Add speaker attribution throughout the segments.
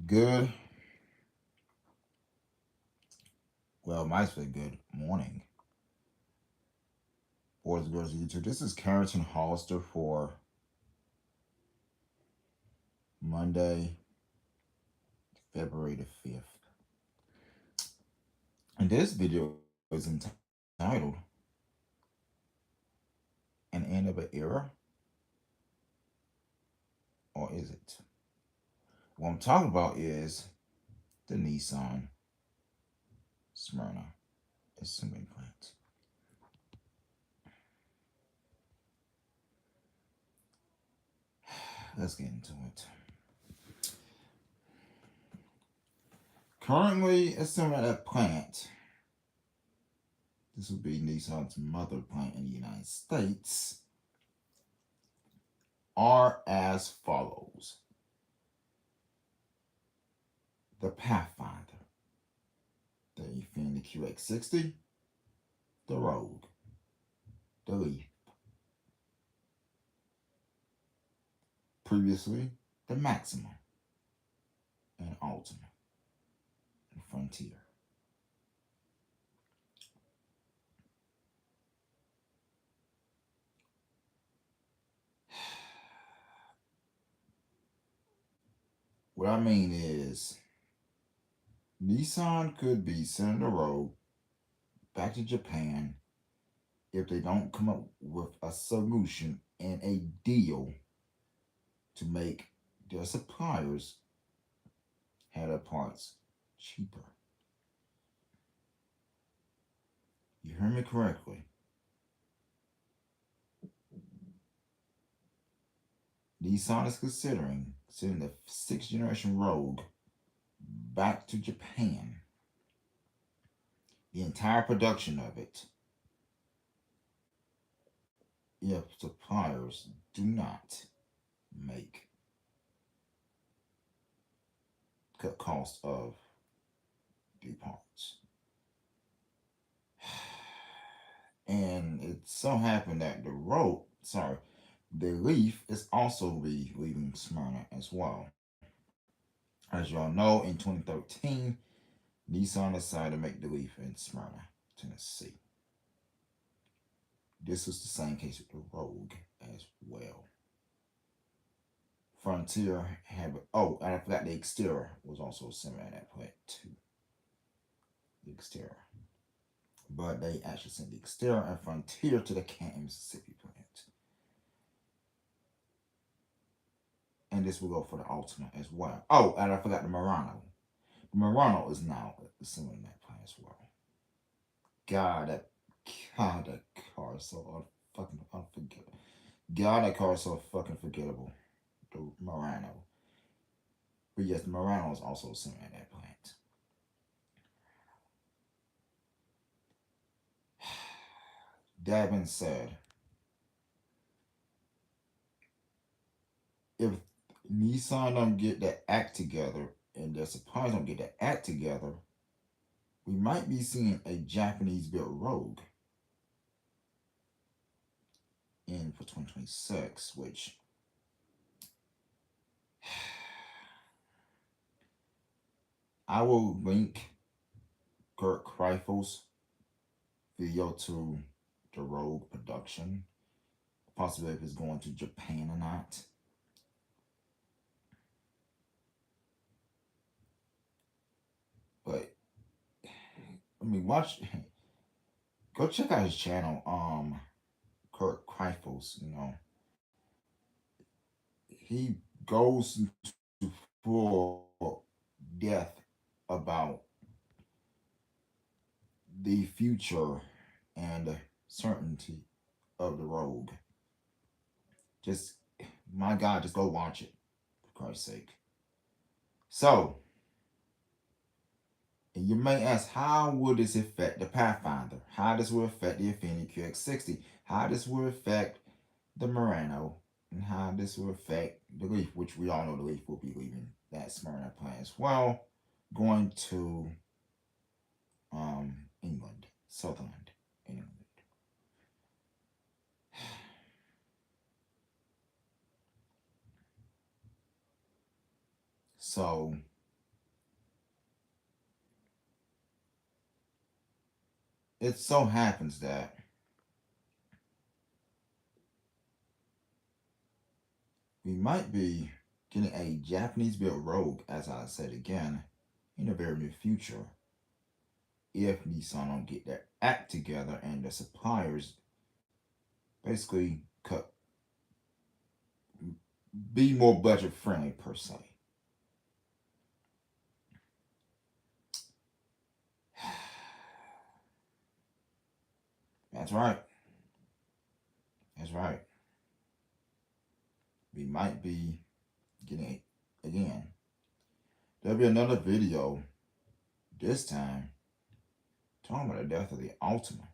Speaker 1: Good, well, might say good morning, boys and girls of YouTube. This is Carrington Hollister for Monday, February the 5th. And this video is entitled An End of an Era, or is it? What I'm talking about is the Nissan Smyrna assembly plant. Let's get into it. Currently assembling at plant, this would be Nissan's mother plant in the United States, are as follows: the Pathfinder, the Infiniti QX60, the Rogue, the Leaf, previously the Maxima, and Ultima, and Frontier. What I mean is, Nissan could be sending the Rogue back to Japan if they don't come up with a solution and a deal to make their suppliers have their parts cheaper. You heard me correctly. Nissan is considering sending the sixth generation Rogue back to Japan, the entire production of it, if suppliers do not make cut cost of the parts. And it so happened that the Leaf is also be leaving Smyrna as well. As y'all know, in 2013, Nissan decided to make the Leaf in Smyrna, Tennessee. This was the same case with the Rogue as well. Frontier had, oh, and I forgot the exterior was also similar at that point too. The exterior. But they actually sent the exterior and Frontier to the Canton, Mississippi plant. And this will go for the Ultima as well. Oh, and I forgot the Murano. The Murano is now similar in that plant as well. God, that that car is so fucking unforgettable. God, that car is so fucking forgettable. The Murano. But yes, the Murano is also similar in that plant. That being said, if Nissan don't get that act together and their suppliers don't get that act together, we might be seeing a Japanese built Rogue in for 2026, which I will link Kurt Kreiffel's video to the Rogue production, possibly if it's going to Japan or not. But I mean, go check out his channel. Kurt Kreifels, he goes into full depth about the future and certainty of the Rogue. Just, my God, just go watch it, for Christ's sake. So, and you may ask, how would this affect the Pathfinder? How this will affect the Infiniti QX60? How this will affect the Murano? And how this will affect the Leaf, which we all know the Leaf will be leaving that Smyrna plant as well, going to England, Sutherland, England. So it so happens that we might be getting a Japanese built Rogue, as I said again, in the very near future, if Nissan don't get their act together and the suppliers basically cut, be more budget friendly per se. That's right. That's right. We might be getting it again. There'll be another video this time talking about the death of the Ultima.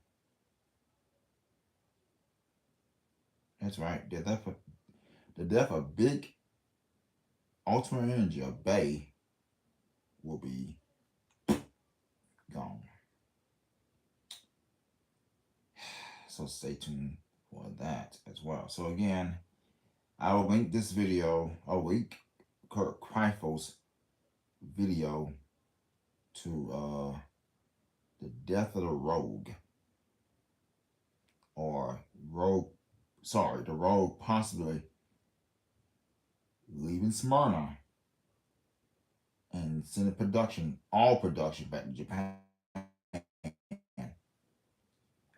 Speaker 1: That's right. The death of big Ultima Energy of Bay will be gone. So stay tuned for that as well. So again, I will link this video, Kurt Kreiffel's video to the death of the Rogue, or the Rogue possibly leaving Smyrna and sending all production back to Japan.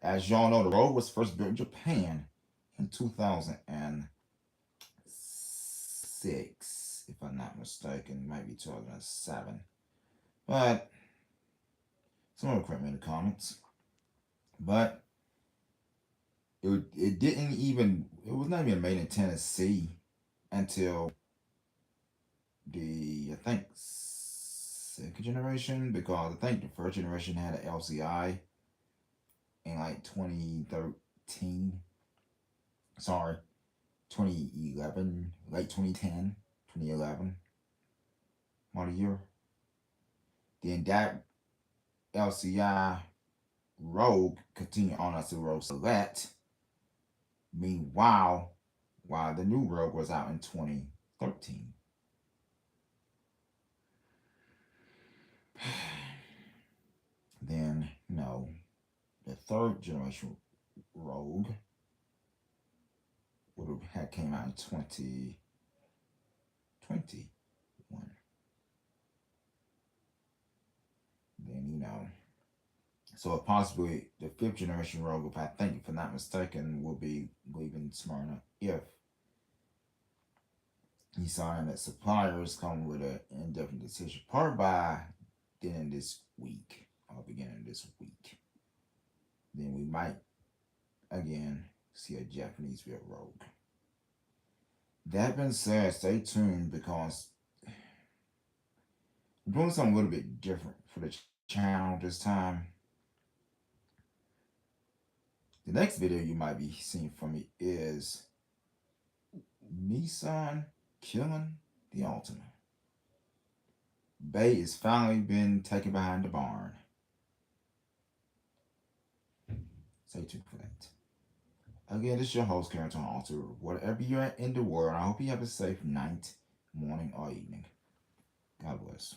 Speaker 1: As y'all know, the Rogue was first built in Japan in 2006, if I'm not mistaken. It might be 2007. But someone will correct me in the comments. But it was not even made in Tennessee until I think second generation, because I think the first generation had an LCI in like 2013. Sorry, 2011, late 2010, 2011 model year. Then that LCI Rogue continued on as the Rogue Select. Meanwhile, while the new Rogue was out in 2013. Then, the third generation Rogue would have had came out in 2021. Then, so possibly the fifth generation Rogue, if I'm not mistaken, will be leaving Smyrna if he signed that suppliers come with an indefinite decision, probably by beginning this week. Then we might again see a Japanese built Rogue. That being said, stay tuned, because I'm doing something a little bit different for the channel this time. The next video you might be seeing from me is Nissan killing the Ultima. Bay is finally been taken behind the barn. Stay tuned for that. Again, this is your host, Karen Alter. Whatever you're at in the world, I hope you have a safe night, morning, or evening. God bless.